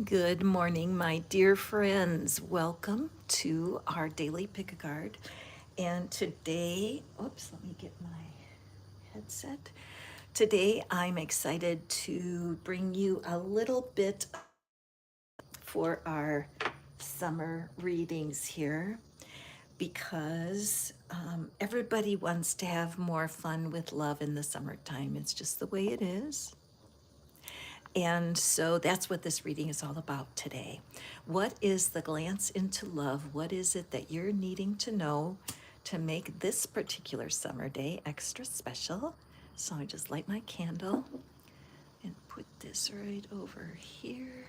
Good morning, my dear friends. Welcome to our daily pick a card. And today, oops, let me get my headset. Today, I'm excited to bring you a little bit for our summer readings here because everybody wants to have more fun with love in the summertime. It's just the way it is. And so that's what this reading is all about today. What is the glance into love? What is it that you're needing to know to make this particular summer day extra special? So I just light my candle and put this right over here.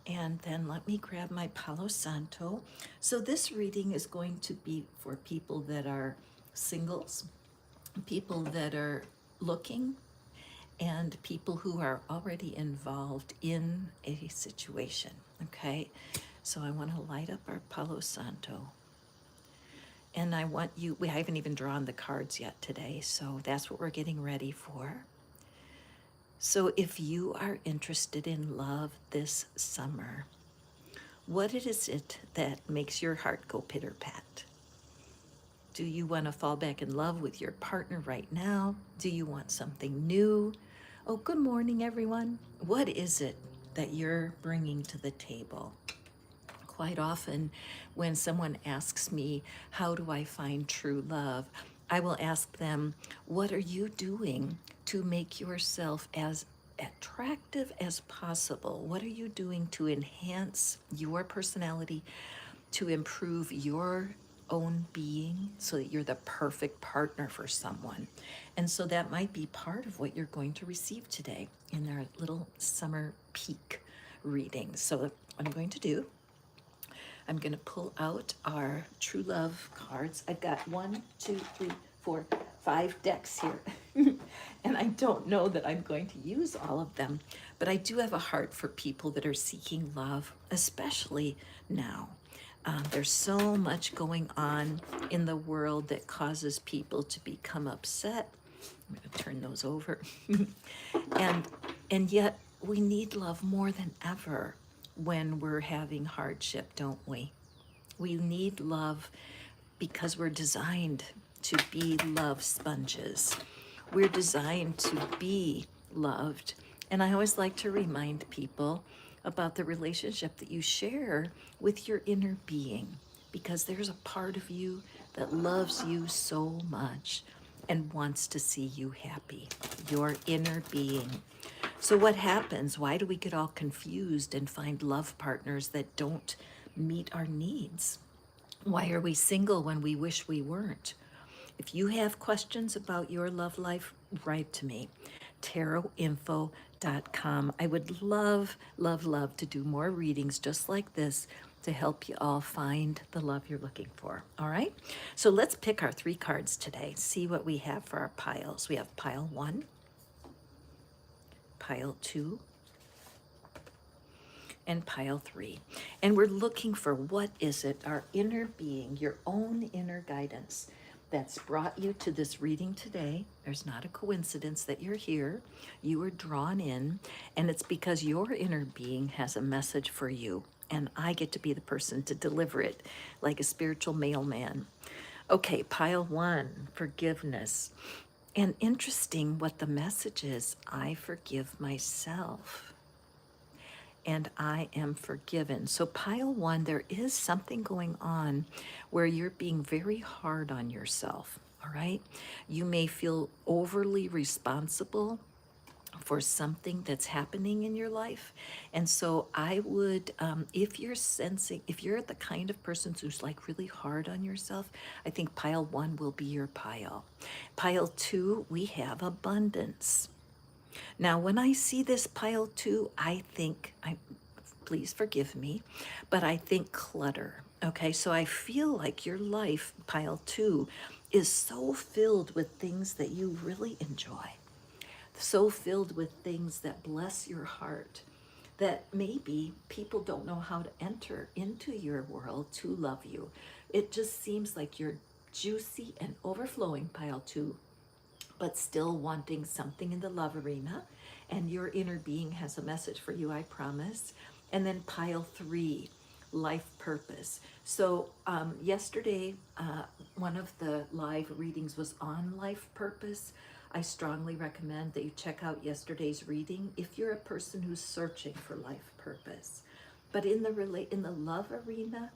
And then let me grab my Palo Santo. So this reading is going to be for people that are singles, people that are looking, and people who are already involved in a situation. Okay, so I want to light up our Palo Santo. And I want you, we haven't even drawn the cards yet today, so that's what we're getting ready for. So if you are interested in love this summer, what is it that makes your heart go pitter pat? Do you want to fall back in love with your partner right now? Do you want something new? Oh, good morning, everyone. What is it that you're bringing to the table? Quite often, when someone asks me, how do I find true love? I will ask them, what are you doing to make yourself as attractive as possible? What are you doing to enhance your personality, to improve your own being so that you're the perfect partner for someone? And so that might be part of what you're going to receive today in our little summer peak reading. So what I'm going to do, I'm going to pull out our true love cards. I've got 5 decks here. And I don't know that I'm going to use all of them, but I do have a heart for people that are seeking love, especially now. There's so much going on in the world that causes people to become upset. I'm going to turn those over. and and yet we need love more than ever when we're having hardship, don't we? We need love because we're designed to be love sponges. We're designed to be loved. And I always like to remind people about the relationship that you share with your inner being, because there's a part of you that loves you so much and wants to see you happy, your inner being. So, what happens? Why do we get all confused and find love partners that don't meet our needs? Why are we single when we wish we weren't? If you have questions about your love life, write to me, tarotinfo.com. I would love, love, love to do more readings just like this to help you all find the love you're looking for. All right? So let's pick our 3 cards today, see what we have for our piles. We have pile 1, pile 2, and pile 3. And we're looking for, what is it, our inner being, your own inner guidance that's brought you to this reading today. There's not a coincidence that you're here. You were drawn in, and it's because your inner being has a message for you, and I get to be the person to deliver it like a spiritual mailman. Okay, pile 1, forgiveness. And interesting what the message is: I forgive myself and I am forgiven. So pile 1, there is something going on where you're being very hard on yourself, all right? You may feel overly responsible for something that's happening in your life. And so I would, if you're sensing, if you're the kind of person who's like really hard on yourself, I think pile 1 will be your pile. Pile 2, we have abundance. Now, when I see this pile 2, I think, please forgive me, but I think clutter. Okay, so I feel like your life, pile 2, is so filled with things that you really enjoy, so filled with things that bless your heart, that maybe people don't know how to enter into your world to love you. It just seems like you're juicy and overflowing, pile 2, but still wanting something in the love arena. and your inner being has a message for you, I promise. And then pile 3, life purpose. So yesterday, one of the live readings was on life purpose. I strongly recommend that you check out yesterday's reading if you're a person who's searching for life purpose. But in the love arena,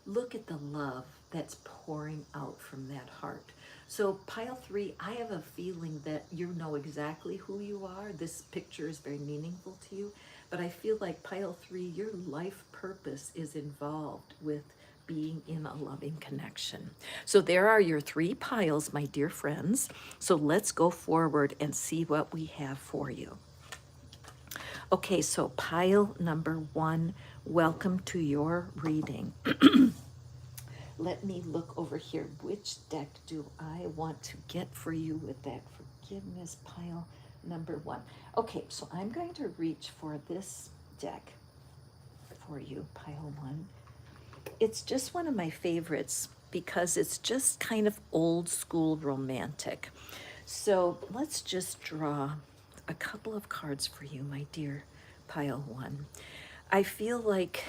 look at the love that's pouring out from that heart. So pile 3, I have a feeling that you know exactly who you are. This picture is very meaningful to you, but I feel like pile 3, your life purpose is involved with being in a loving connection. So there are your 3 piles, my dear friends. So let's go forward and see what we have for you. Okay, so pile number 1, welcome to your reading. Let me look over here. Which deck do I want to get for you with that forgiveness pile number 1? Okay, so I'm going to reach for this deck for you, pile 1. It's just one of my favorites because it's just kind of old school romantic. So let's just draw a couple of cards for you, my dear pile 1. I feel like,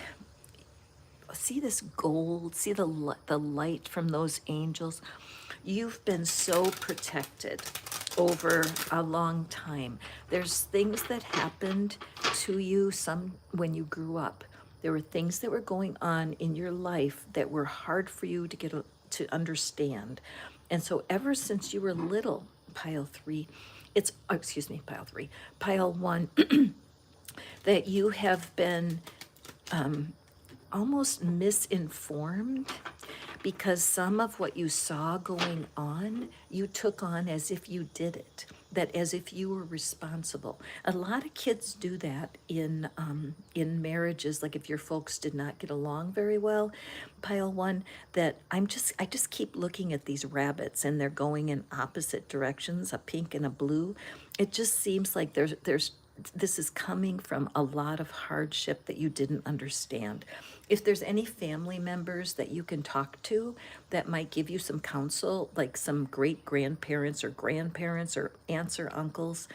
see this gold, see the light from those angels. You've been so protected over a long time. There's things that happened to you some when you grew up. There were things that were going on in your life that were hard for you to get to understand. And so ever since you were little, pile 3, it's, excuse me, pile 3, pile 1, that you have been almost misinformed because some of what you saw going on, you took on as if you did it, that as if you were responsible. A lot of kids do that in marriages, like if your folks did not get along very well, pile 1, that I just keep looking at these rabbits and they're going in opposite directions, a pink and a blue. It just seems like there's this is coming from a lot of hardship that you didn't understand. If there's any family members that you can talk to that might give you some counsel, like some great grandparents or grandparents or aunts or uncles,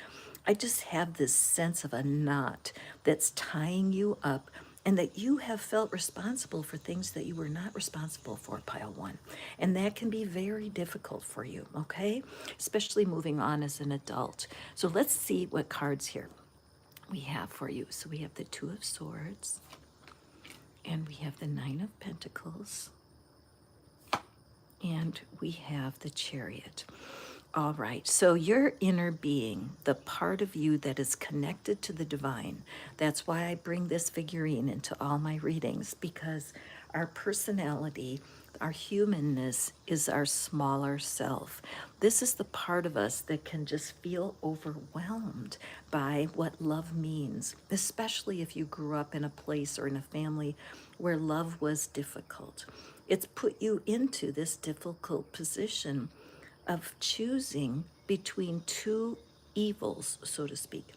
I just have this sense of a knot that's tying you up and that you have felt responsible for things that you were not responsible for, pile 1. And that can be very difficult for you, okay? Especially moving on as an adult. So let's see what cards here we have for you. So we have the 2 of Swords, and we have the 9 of Pentacles, and we have the Chariot. All right, so your inner being, the part of you that is connected to the divine, that's why I bring this figurine into all my readings, because our personality, our humanness is our smaller self. This is the part of us that can just feel overwhelmed by what love means, especially if you grew up in a place or in a family where love was difficult. It's put you into this difficult position of choosing between 2 evils, so to speak.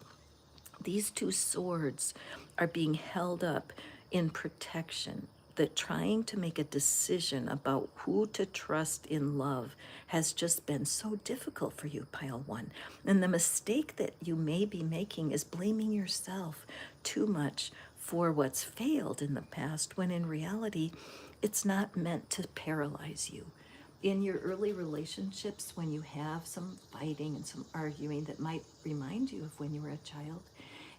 These 2 swords are being held up in protection, that trying to make a decision about who to trust in love has just been so difficult for you, pile 1. And the mistake that you may be making is blaming yourself too much for what's failed in the past, when in reality, it's not meant to paralyze you. In your early relationships, when you have some fighting and some arguing that might remind you of when you were a child,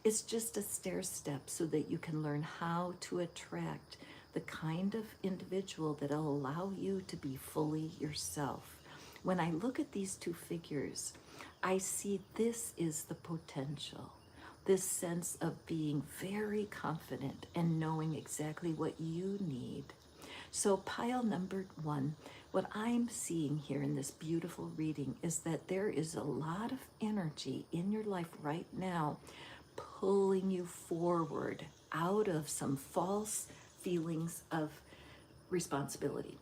it's just a stair step so that you can learn how to attract the kind of individual that'll allow you to be fully yourself. When I look at these 2 figures, I see this is the potential, this sense of being very confident and knowing exactly what you need. So pile number 1, what I'm seeing here in this beautiful reading is that there is a lot of energy in your life right now pulling you forward out of some false feelings of responsibility.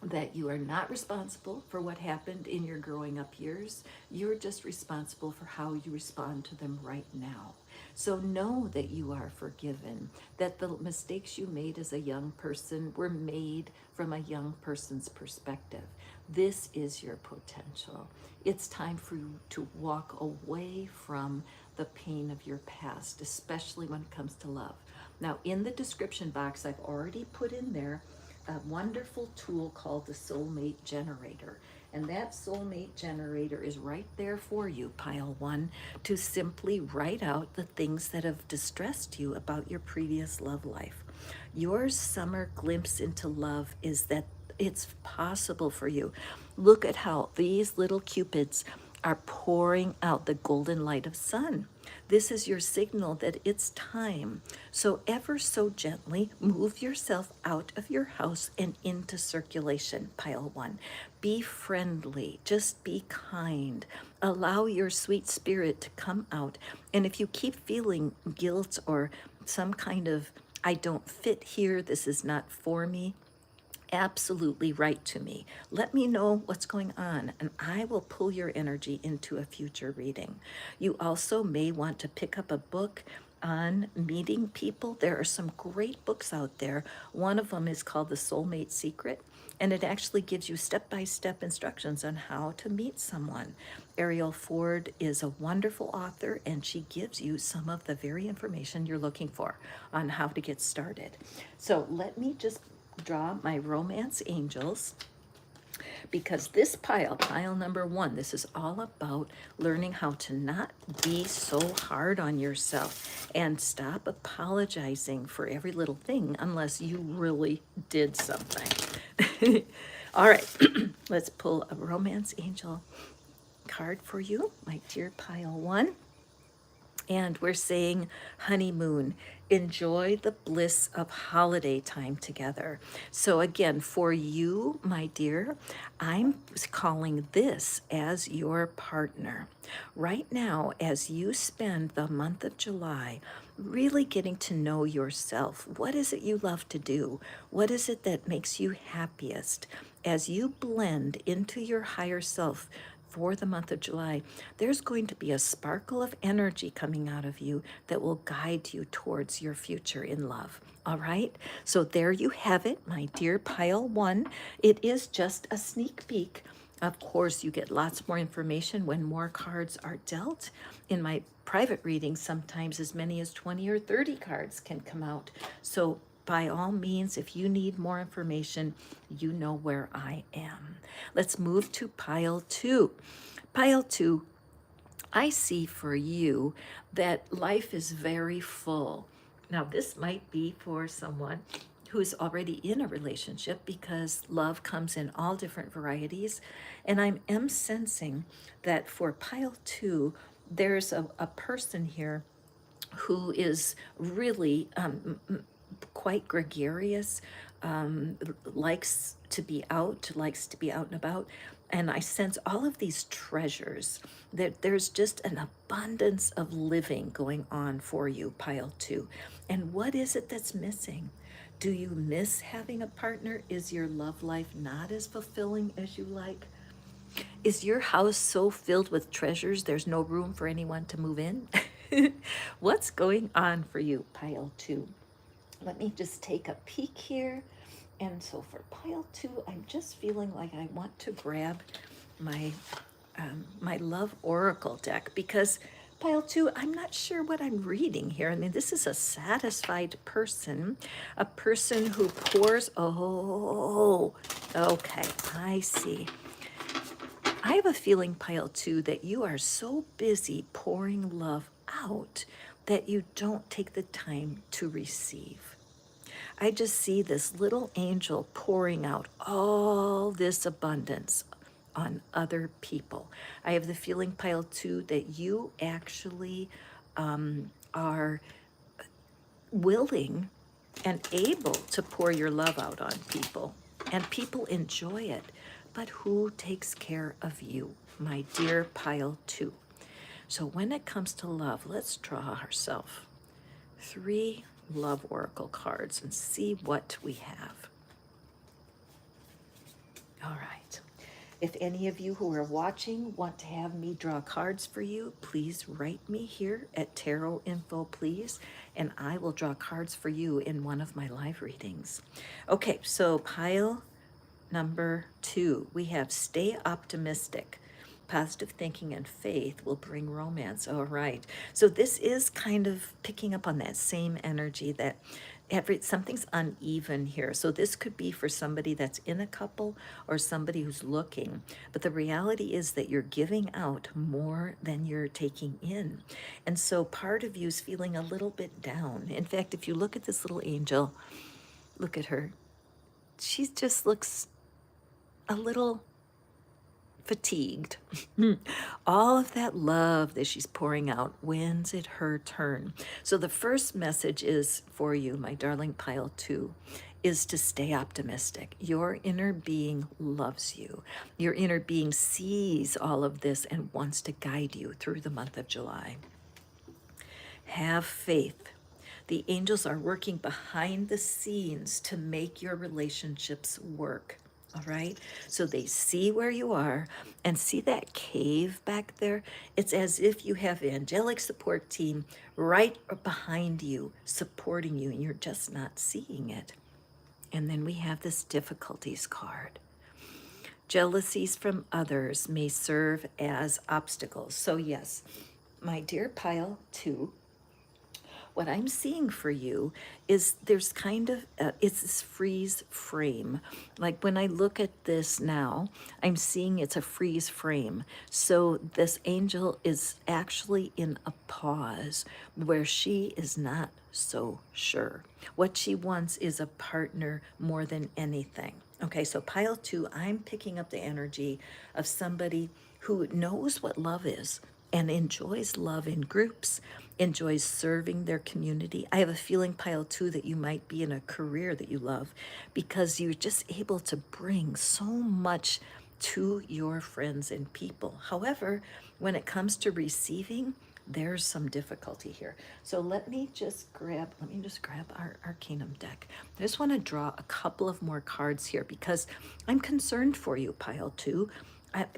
that you are not responsible for what happened in your growing up years. You're just responsible for how you respond to them right now. So know that you are forgiven, that the mistakes you made as a young person were made from a young person's perspective. This is your potential. It's time for you to walk away from the pain of your past, especially when it comes to love. Now, in the description box, I've already put in there a wonderful tool called the soulmate generator. And that soulmate generator is right there for you, pile one, to simply write out the things that have distressed you about your previous love life. Your summer glimpse into love is that it's possible for you. Look at how these little cupids are pouring out the golden light of sun. This is your signal that it's time. So ever so gently move yourself out of your house and into circulation, pile one. Be friendly, just be kind. Allow your sweet spirit to come out. And if you keep feeling guilt or some kind of, I don't fit here, this is not for me, absolutely write to me. Let me know what's going on, and I will pull your energy into a future reading. You also may want to pick up a book on meeting people. There are some great books out there. One of them is called The Soulmate Secret, and it actually gives you step-by-step instructions on how to meet someone. Ariel Ford is a wonderful author, and she gives you some of the very information you're looking for on how to get started. So let me just draw my romance angels, because this pile number one, this is all about learning how to not be so hard on yourself and stop apologizing for every little thing unless you really did something. All right, let's pull a romance angel card for you, my dear pile one. And we're saying honeymoon. Enjoy the bliss of holiday time together. So again, for you, my dear, I'm calling this as your partner. Right now, as you spend the month of July really getting to know yourself, what is it you love to do? What is it that makes you happiest? As you blend into your higher self, for the month of July, there's going to be a sparkle of energy coming out of you that will guide you towards your future in love. All right? So there you have it, my dear pile one. It is just a sneak peek. Of course, you get lots more information when more cards are dealt. In my private readings, sometimes as many as 20 or 30 cards can come out. So by all means, if you need more information, you know where I am. Let's move to pile two. Pile two, I see for you that life is very full. Now, this might be for someone who's already in a relationship, because love comes in all different varieties. And I am sensing that for pile two, there's a person here who is really quite gregarious, likes to be out and about. And I sense all of these treasures, that there's just an abundance of living going on for you, pile two. And what is it that's missing? Do you miss having a partner? Is your love life not as fulfilling as you like? Is your house so filled with treasures there's no room for anyone to move in? What's going on for you, pile two? Let me just take a peek here. And so for pile two, I'm just feeling like I want to grab my my love oracle deck, because pile two, I'm not sure what I'm reading here. I mean, this is a satisfied person, a person who pours. Oh, okay, I see. I have a feeling, pile two, that you are so busy pouring love out that you don't take the time to receive. I just see this little angel pouring out all this abundance on other people. I have the feeling, pile two, that you actually are willing and able to pour your love out on people, and people enjoy it. But who takes care of you, my dear pile two? So when it comes to love, let's draw ourselves 3 love oracle cards and see what we have. All right. If any of you who are watching want to have me draw cards for you, please write me here at Tarot Info, please, and I will draw cards for you in one of my live readings. Okay, so pile number 2, we have stay optimistic. Positive thinking and faith will bring romance. All right. So this is kind of picking up on that same energy that something's uneven here. So this could be for somebody that's in a couple or somebody who's looking. But the reality is that you're giving out more than you're taking in. And so part of you is feeling a little bit down. In fact, if you look at this little angel, look at her. She just looks a little fatigued. All of that love that she's pouring out, when's it her turn? So the first message is for you, my darling pile 2, is to stay optimistic. Your inner being loves you. Your inner being sees all of this and wants to guide you through the month of July. Have faith. The angels are working behind the scenes to make your relationships work. All right. So they see where you are and see that cave back there. It's as if you have an angelic support team right behind you, supporting you, and you're just not seeing it. And then we have this difficulties card. Jealousies from others may serve as obstacles. So, yes, my dear pile 2, what I'm seeing for you is there's kind of, it's this freeze frame. Like when I look at this now, I'm seeing it's a freeze frame. So this angel is actually in a pause where she is not so sure. What she wants is a partner more than anything. Okay, so pile 2, I'm picking up the energy of somebody who knows what love is and enjoys love in groups, enjoys serving their community. I have a feeling, pile 2, that you might be in a career that you love because you're just able to bring so much to your friends and people. However, when it comes to receiving, there's some difficulty here. So let me just grab our Arcanum deck. I just want to draw a couple of more cards here because I'm concerned for you, pile 2.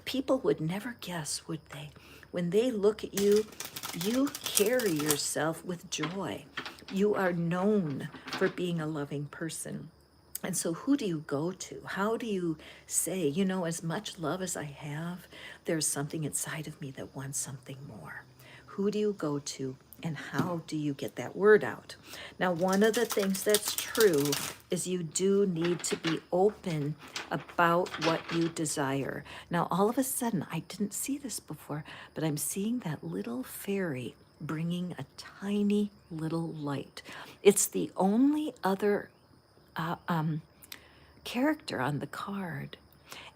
People would never guess, would they? When they look at you, you carry yourself with joy. You are known for being a loving person. And so who do you go to? How do you say, you know, as much love as I have, there's something inside of me that wants something more? Who do you go to and how do you get that word out? Now, one of the things that's true is you do need to be open about what you desire. Now, all of a sudden, I didn't see this before, but I'm seeing that little fairy bringing a tiny little light. It's the only other character on the card.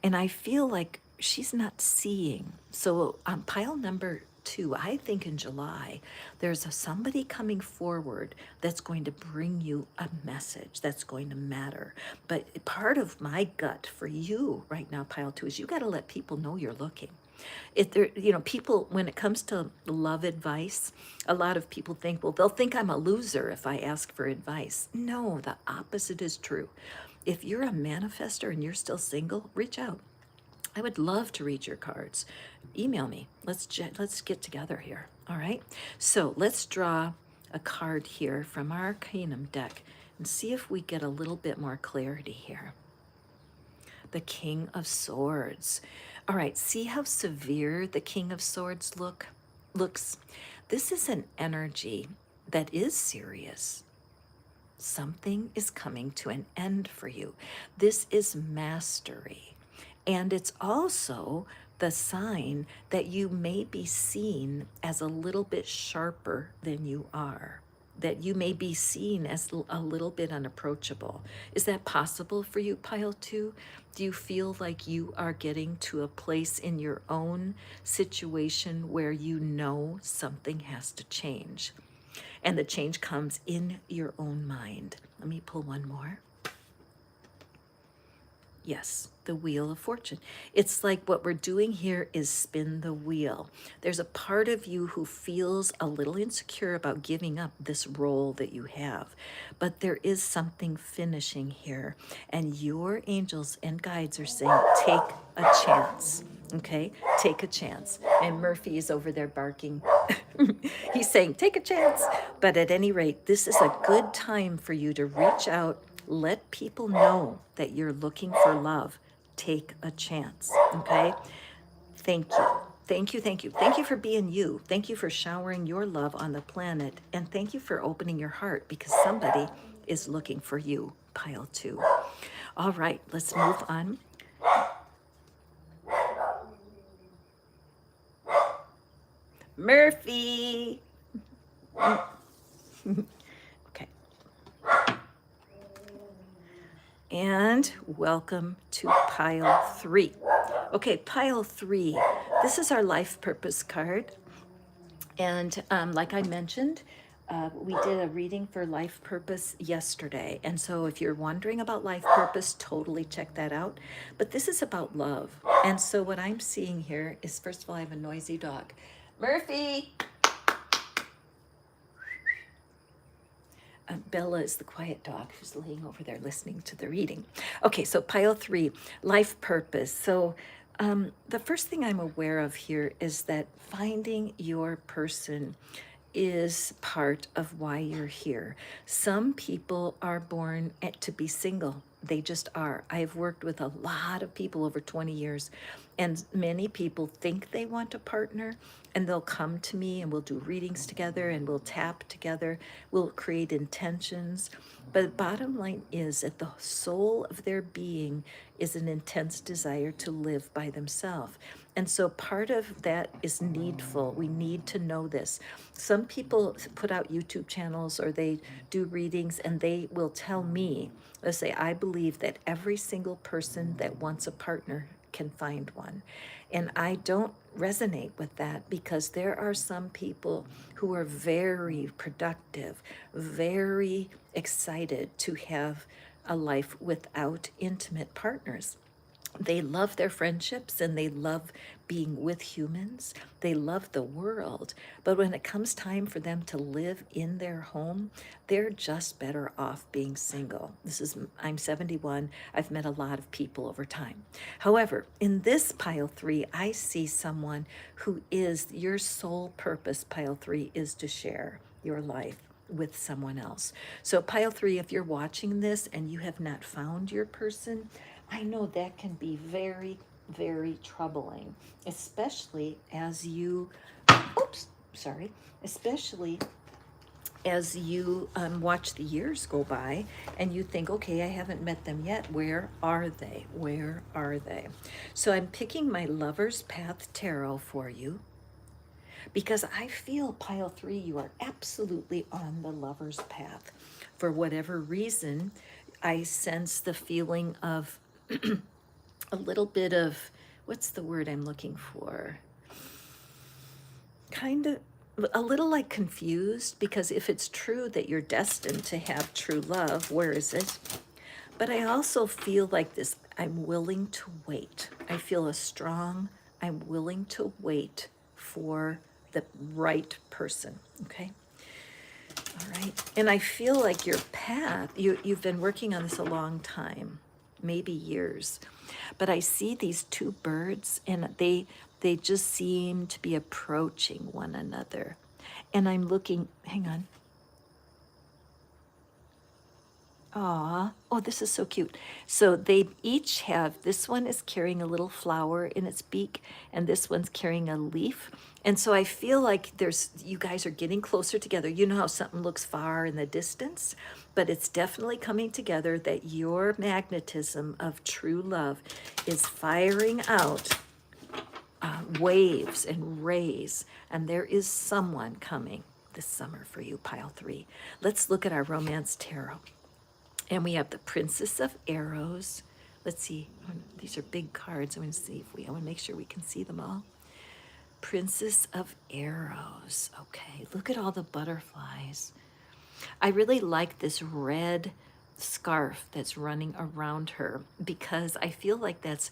And I feel like she's not seeing. So on pile number 2, I think in July, there's somebody coming forward that's going to bring you a message that's going to matter. But part of my gut for you right now, pile 2, is you got to let people know you're looking. If there, people, when it comes to love advice, a lot of people think, well, they'll think I'm a loser if I ask for advice. No, the opposite is true. If you're a manifester and you're still single, reach out. I would love to read your cards. Email me. Let's get together here. All right. So let's draw a card here from our Arcanum deck and see if we get a little bit more clarity here. The King of Swords. All right. See how severe the King of Swords looks. This is an energy that is serious. Something is coming to an end for you. This is mastery. And it's also the sign that you may be seen as a little bit sharper than you are, that you may be seen as a little bit unapproachable. Is that possible for you, pile 2? Do you feel like you are getting to a place in your own situation where you know something has to change? And the change comes in your own mind. Let me pull one more. Yes, the wheel of fortune. It's like what we're doing here is spin the wheel. There's a part of you who feels a little insecure about giving up this role that you have, but there is something finishing here, and your angels and guides are saying, take a chance. Okay, take a chance. And Murphy is over there barking. He's saying, take a chance. But at any rate, this is a good time for you to reach out, let people know that you're looking for love. Take a chance. Okay, thank you. Thank you, thank you. Thank you for being you. Thank you for showering your love on the planet. And thank you for opening your heart, because somebody is looking for you, pile 2. All right, let's move on. Murphy. Okay. And welcome to pile 3. Okay, pile 3. This is our life purpose card. And like I mentioned, we did a reading for life purpose yesterday. And so if you're wondering about life purpose, totally check that out. But this is about love. And so what I'm seeing here is, first of all, I have a noisy dog. Murphy! Bella is the quiet dog who's laying over there listening to the reading. Okay, so pile 3, life purpose. So the first thing I'm aware of here is that finding your person is part of why you're here. Some people are born to be single. They just are. I've worked with a lot of people over 20 years, and many people think they want a partner, and they'll come to me and we'll do readings together and we'll tap together. We'll create intentions. But the bottom line is that the soul of their being is an intense desire to live by themselves. And so part of that is needful. We need to know this. Some people put out YouTube channels or they do readings, and they will tell me, let's say, I believe that every single person that wants a partner can find one. And I don't resonate with that, because there are some people who are very productive, very excited to have a life without intimate partners. They love their friendships and they love being with humans. They love the world. But when it comes time for them to live in their home, they're just better off being single. I'm 71. I've met a lot of people over time. However, in this pile 3, I see someone who is your sole purpose, pile 3, is to share your life with someone else. So pile 3, if you're watching this and you have not found your person, I know that can be very, very troubling, especially as you, especially as you watch the years go by and you think, okay, I haven't met them yet. Where are they? Where are they? So I'm picking my Lover's Path Tarot for you, because I feel pile 3, you are absolutely on the lover's path. For whatever reason, I sense the feeling of a little bit of, what's the word I'm looking for? Kind of a little like confused, because if it's true that you're destined to have true love, where is it? But I also feel like this, I'm willing to wait. I feel a strong, I'm willing to wait for the right person, okay? All right, and I feel like your path, you've been working on this a long time, maybe years, but I see these 2 birds and they just seem to be approaching one another. And I'm looking, hang on. Aw, oh, this is so cute. So they each have, this one is carrying a little flower in its beak, and this one's carrying a leaf. And so I feel like you guys are getting closer together. You know how something looks far in the distance, but it's definitely coming together, that your magnetism of true love is firing out waves and rays, and there is someone coming this summer for you, pile 3. Let's look at our romance tarot. And we have the Princess of Arrows. Let's see, these are big cards. I want to make sure we can see them all. Princess of Arrows. Okay, look at all the butterflies. I really like this red scarf that's running around her, because I feel like that's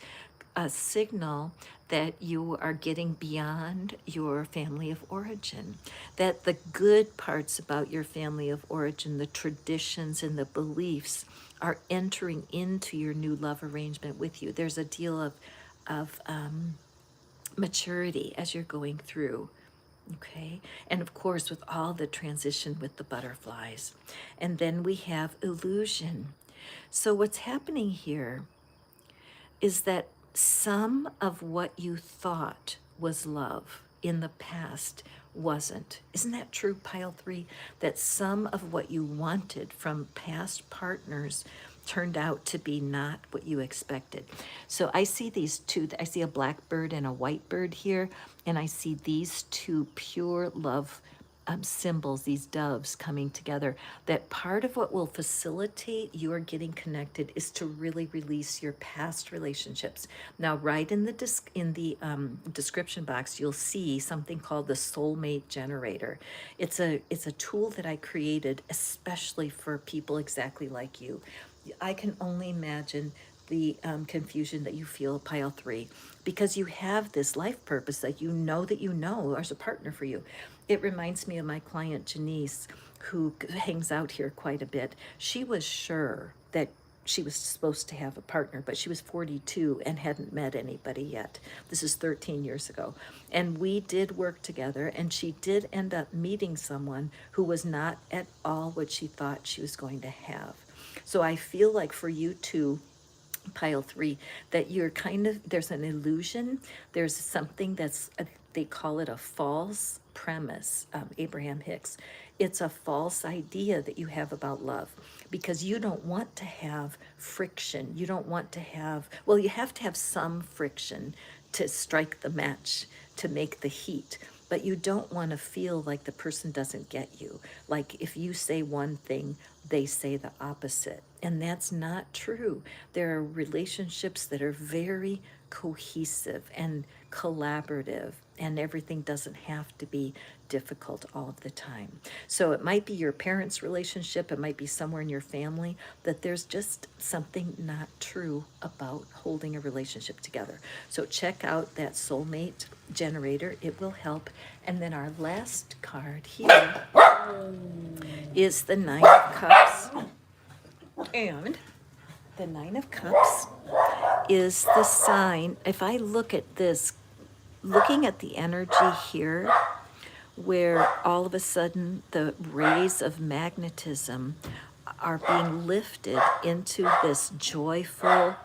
a signal that you are getting beyond your family of origin, that the good parts about your family of origin, the traditions and the beliefs, are entering into your new love arrangement with you. There's a deal of maturity as you're going through. Okay, and of course, with all the transition with the butterflies. And then we have illusion. So, what's happening here is that some of what you thought was love in the past wasn't. Isn't that true, pile three? That some of what you wanted from past partners turned out to be not what you expected. So I see these two, I see a black bird and a white bird here, and I see these two pure love symbols, these doves coming together, that part of what will facilitate your getting connected is to really release your past relationships. Now, right in the description box, you'll see something called the soulmate generator. It's a tool that I created especially for people exactly like you. I can only imagine the confusion that you feel, pile three, because you have this life purpose that you know as a partner for you. It reminds me of my client Janice, who hangs out here quite a bit. She was sure that she was supposed to have a partner, but she was 42 and hadn't met anybody yet. This is 13 years ago. And we did work together, and she did end up meeting someone who was not at all what she thought she was going to have. So I feel like for you too, pile three, that you're kind of, there's an illusion, there's something they call it a false premise, Abraham Hicks. It's a false idea that you have about love, because you don't want to have friction. You don't want to have, well, you have to have some friction to strike the match, to make the heat. But you don't want to feel like the person doesn't get you. Like if you say one thing, they say the opposite. And that's not true. There are relationships that are very cohesive and collaborative, and everything doesn't have to be difficult all of the time. So it might be your parents' relationship, it might be somewhere in your family, that there's just something not true about holding a relationship together. So check out that soulmate generator, it will help. And then our last card here is the Nine of Cups. And the Nine of Cups is the sign, if I look at this, looking at the energy here, where all of a sudden the rays of magnetism are being lifted into this joyful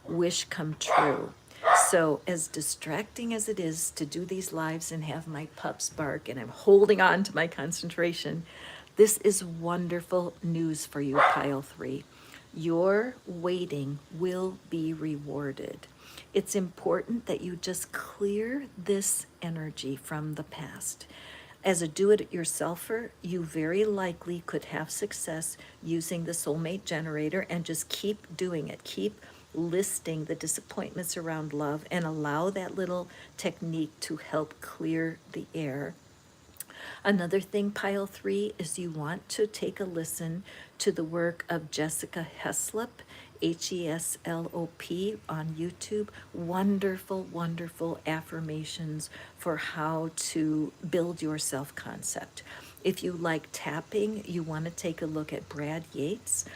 wish come true. So as distracting as it is to do these lives and have my pups bark and I'm holding on to my concentration, this is wonderful news for you, pile three. Your waiting will be rewarded. It's important that you just clear this energy from the past. As a do-it-yourselfer, you very likely could have success using the soulmate generator, and just keep doing it. Keep listing the disappointments around love and allow that little technique to help clear the air. Another thing, pile three, is you want to take a listen to the work of Jessica Heslop, Heslop, on YouTube. Wonderful, wonderful affirmations for how to build your self-concept. If you like tapping, you want to take a look at Brad Yates.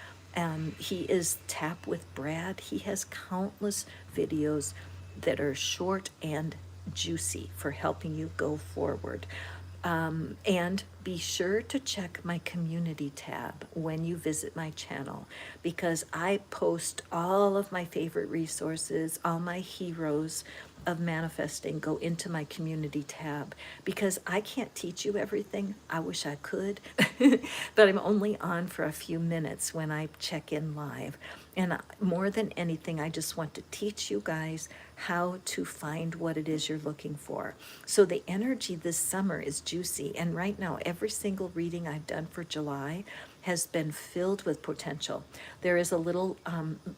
He is Tap with Brad. He has countless videos that are short and juicy for helping you go forward. And be sure to check my community tab when you visit my channel, because I post all of my favorite resources, all my heroes of manifesting go into my community tab, because I can't teach you everything. I wish I could, but I'm only on for a few minutes when I check in live. And more than anything, I just want to teach you guys how to find what it is you're looking for. So the energy this summer is juicy. And right now, every single reading I've done for July has been filled with potential. There is a little,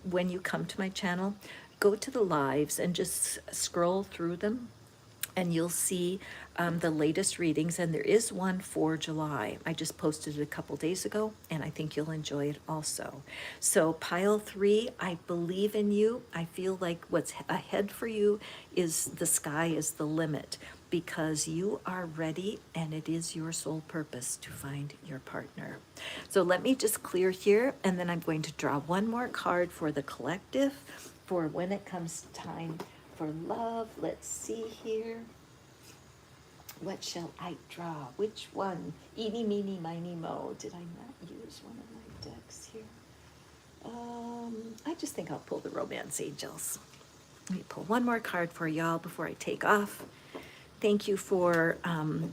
when you come to my channel, go to the lives and just scroll through them. and you'll see the latest readings, and there is one for July. I just posted it a couple days ago, and I think you'll enjoy it also. So pile 3, I believe in you. I feel like what's ahead for you is the sky is the limit, because you are ready, and it is your sole purpose to find your partner. So let me just clear here, and then I'm going to draw one more card for the collective for when it comes time for love. Let's see here. What shall I draw? Which one? Eeny, meeny, miny, mo. Did I not use one of my decks here? I just think I'll pull the Romance Angels. Let me pull one more card for y'all before I take off. Thank you for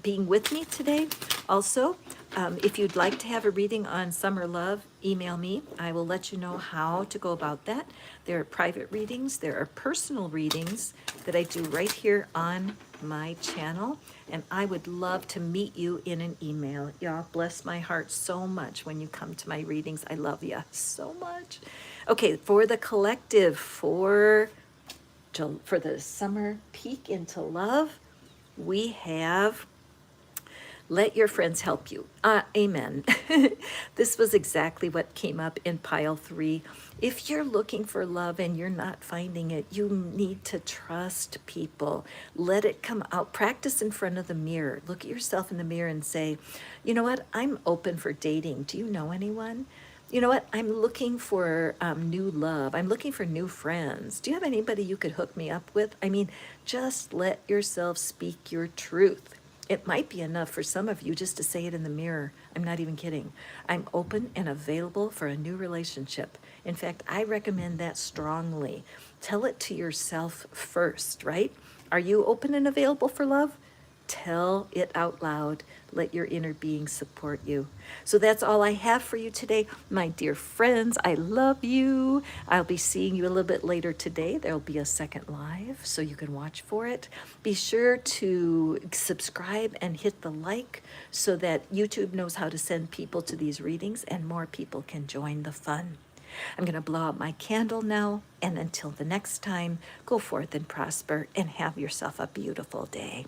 being with me today. Also, if you'd like to have a reading on summer love, email me. I will let you know how to go about that. There are private readings. There are personal readings that I do right here on my channel. And I would love to meet you in an email. Y'all bless my heart so much when you come to my readings. I love you so much. Okay, for the collective, for the summer peek into love, we have let your friends help you. Amen. This was exactly what came up in pile 3. If you're looking for love and you're not finding it, you need to trust people. Let it come out. Practice in front of the mirror. Look at yourself in the mirror and say, you know what? I'm open for dating. Do you know anyone? You know what? I'm looking for new love. I'm looking for new friends. Do you have anybody you could hook me up with? I mean, just let yourself speak your truth. It might be enough for some of you just to say it in the mirror. I'm not even kidding. I'm open and available for a new relationship. In fact, I recommend that strongly. Tell it to yourself first, right? Are you open and available for love? Tell it out loud. Let your inner being support you. So that's all I have for you today, my dear friends. I love you. I'll be seeing you a little bit later today. There'll be a second live, so you can watch for it. Be sure to subscribe and hit the like so that YouTube knows how to send people to these readings and more people can join the fun. I'm going to blow out my candle now, and until the next time, go forth and prosper and have yourself a beautiful day.